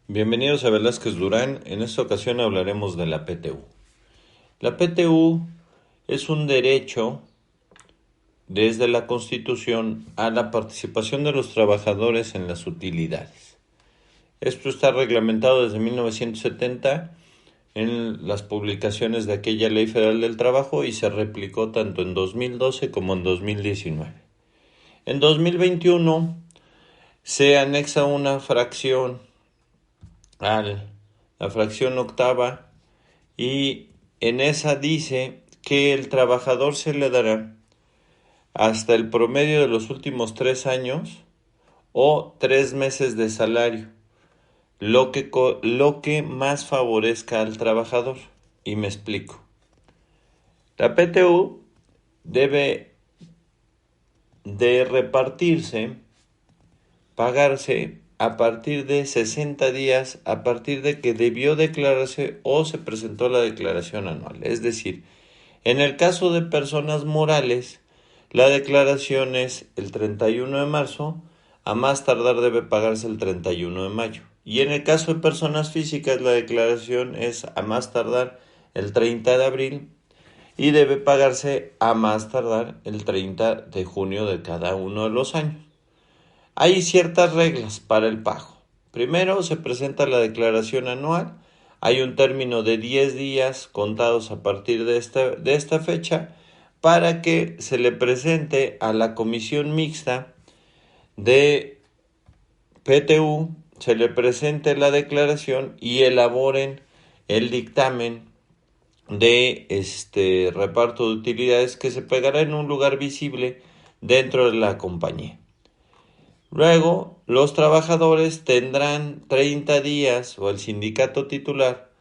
Bienvenidos a Velázquez Durán. En esta ocasión hablaremos de la PTU. La PTU es un derecho desde la Constitución a la participación de los trabajadores en las utilidades. Esto está reglamentado desde 1970 en las publicaciones de aquella Ley Federal del Trabajo y se replicó tanto en 2012 como en 2019. En 2021 se anexa una fracción a la fracción octava y en esa dice que el trabajador se le dará hasta el promedio de los últimos 3 años o 3 meses de salario, lo que más favorezca al trabajador. Y me explico. La PTU debe de pagarse a partir de 60 días a partir de que debió declararse o se presentó la declaración anual. Es decir, en el caso de personas morales, la declaración es el 31 de marzo, a más tardar debe pagarse el 31 de mayo. Y en el caso de personas físicas, la declaración es a más tardar el 30 de abril y debe pagarse a más tardar el 30 de junio de cada uno de los años. Hay ciertas reglas para el pago. Primero se presenta la declaración anual. Hay un término de 10 días contados a partir de esta fecha para que se le presente a la comisión mixta de PTU, se le presente la declaración y elaboren el dictamen de reparto de utilidades que se pegará en un lugar visible dentro de la compañía. Luego, los trabajadores tendrán 30 días o el sindicato titular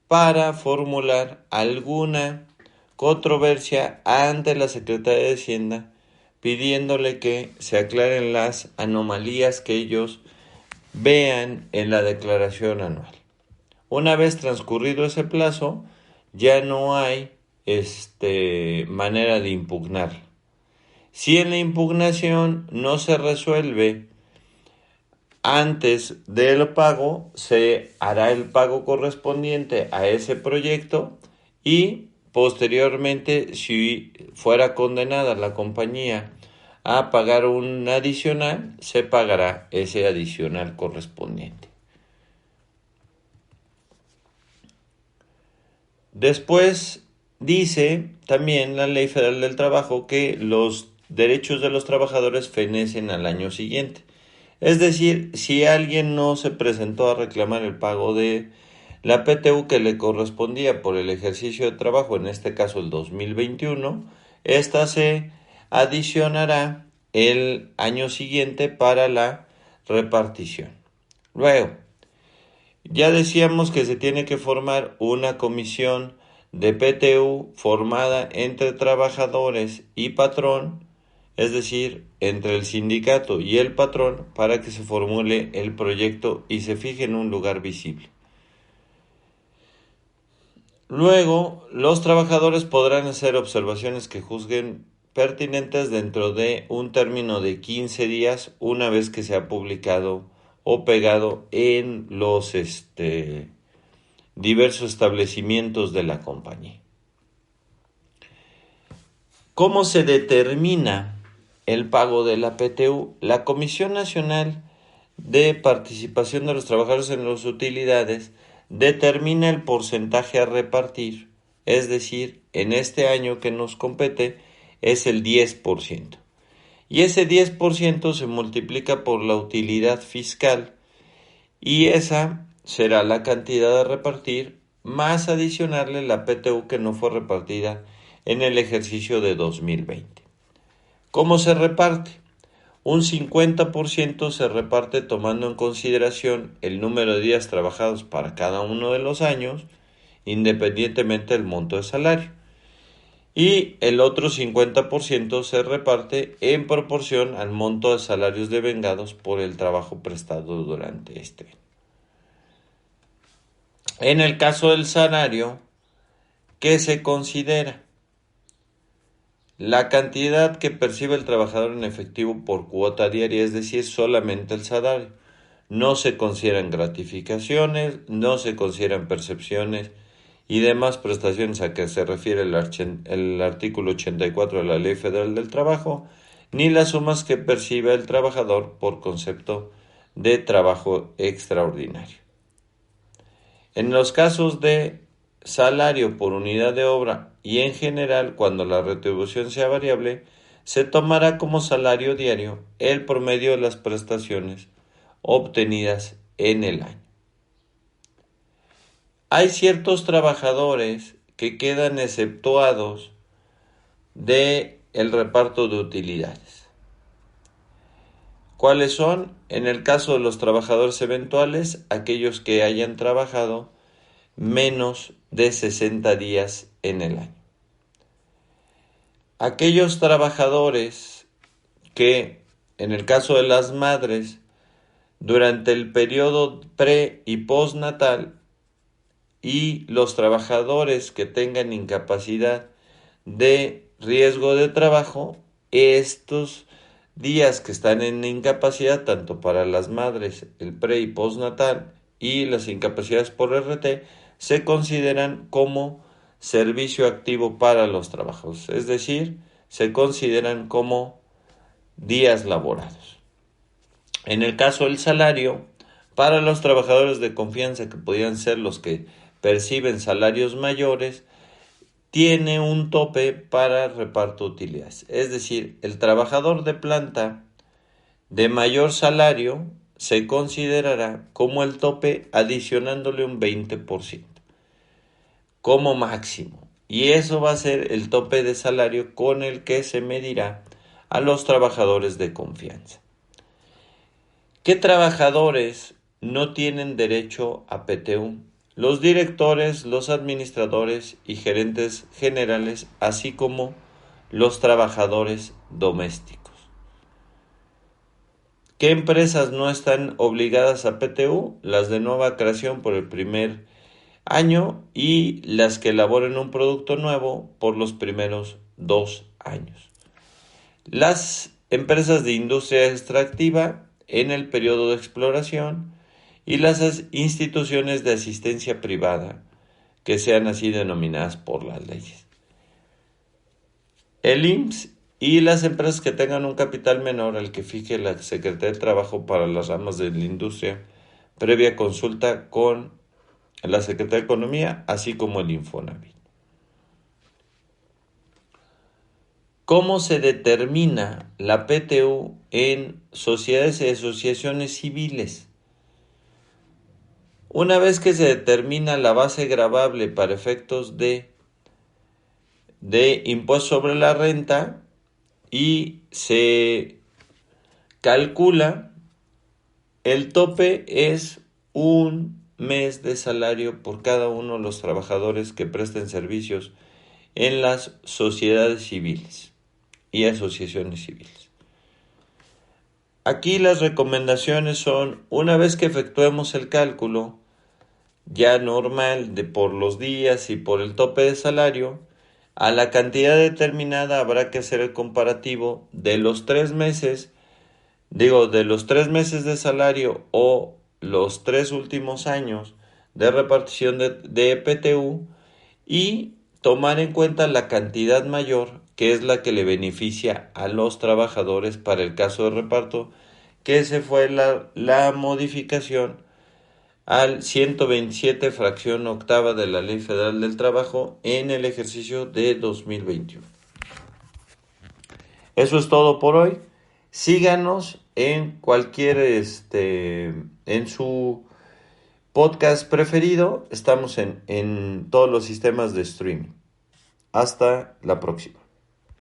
para formular alguna controversia ante la Secretaría de Hacienda pidiéndole que se aclaren las anomalías que ellos vean en la declaración anual. Una vez transcurrido ese plazo, ya no hay manera de impugnar. Si en la impugnación no se resuelve antes del pago, se hará el pago correspondiente a ese proyecto y posteriormente, si fuera condenada la compañía a pagar un adicional, se pagará ese adicional correspondiente. Después dice también la Ley Federal del Trabajo que los derechos de los trabajadores fenecen al año siguiente. Es decir, si alguien no se presentó a reclamar el pago de la PTU que le correspondía por el ejercicio de trabajo, en este caso el 2021, esta se adicionará el año siguiente para la repartición. Luego, ya decíamos que se tiene que formar una comisión de PTU formada entre trabajadores y patrón, es decir, entre el sindicato y el patrón, para que se formule el proyecto y se fije en un lugar visible. Luego, los trabajadores podrán hacer observaciones que juzguen pertinentes dentro de un término de 15 días una vez que se ha publicado o pegado en los diversos establecimientos de la compañía. ¿Cómo se determina el pago de la PTU? La Comisión Nacional de Participación de los Trabajadores en las Utilidades determina el porcentaje a repartir, es decir, en este año que nos compete es el 10%. Y ese 10% se multiplica por la utilidad fiscal y esa será la cantidad a repartir más adicionarle la PTU que no fue repartida en el ejercicio de 2020. ¿Cómo se reparte? Un 50% se reparte tomando en consideración el número de días trabajados para cada uno de los años, independientemente del monto de salario. Y el otro 50% se reparte en proporción al monto de salarios devengados por el trabajo prestado durante este año. En el caso del salario, ¿qué se considera? La cantidad que percibe el trabajador en efectivo por cuota diaria, es decir, solamente el salario. no se consideran gratificaciones, no se consideran percepciones y demás prestaciones a que se refiere el artículo 84 de la Ley Federal del Trabajo, ni las sumas que percibe el trabajador por concepto de trabajo extraordinario. En los casos de salario por unidad de obra y en general cuando la retribución sea variable, se tomará como salario diario el promedio de las prestaciones obtenidas en el año. Hay ciertos trabajadores que quedan exceptuados de el reparto de utilidades. ¿Cuáles son? En el caso de los trabajadores eventuales, aquellos que hayan trabajado menos de 60 días en el año. Aquellos trabajadores que, en el caso de las madres, durante el periodo pre y postnatal, y los trabajadores que tengan incapacidad de riesgo de trabajo, estos días que están en incapacidad, tanto para las madres, el pre y postnatal y las incapacidades por RT, se consideran como servicio activo para los trabajos, es decir, se consideran como días laborados. En el caso del salario, para los trabajadores de confianza, que podrían ser los que perciben salarios mayores, tiene un tope para reparto de utilidades. Es decir, el trabajador de planta de mayor salario se considerará como el tope adicionándole un 20% como máximo. Y eso va a ser el tope de salario con el que se medirá a los trabajadores de confianza. ¿Qué trabajadores no tienen derecho a PTU? Los directores, los administradores y gerentes generales, así como los trabajadores domésticos. ¿Qué empresas no están obligadas a PTU? Las de nueva creación por el primer año y las que elaboren un producto nuevo por los primeros 2 años. Las empresas de industria extractiva en el periodo de exploración y las instituciones de asistencia privada que sean así denominadas por las leyes. El IMSS y las empresas que tengan un capital menor al que fije la Secretaría de Trabajo para las ramas de la industria, previa consulta con la Secretaría de Economía, así como el Infonavit. ¿Cómo se determina la PTU en sociedades y asociaciones civiles? Una vez que se determina la base gravable para efectos de impuesto sobre la renta y se calcula, el tope es un mes de salario por cada uno de los trabajadores que presten servicios en las sociedades civiles y asociaciones civiles. Aquí las recomendaciones son, una vez que efectuemos el cálculo ya normal por los días y por el tope de salario, a la cantidad determinada habrá que hacer el comparativo de los 3 meses, de los 3 meses de salario o los 3 últimos años de repartición de PTU y tomar en cuenta la cantidad mayor, que es la que le beneficia a los trabajadores para el caso de reparto, que se fue la modificación al 127 fracción octava de la Ley Federal del Trabajo en el ejercicio de 2021. Eso es todo por hoy. Síganos en cualquier, en su podcast preferido. Estamos en todos los sistemas de streaming. Hasta la próxima.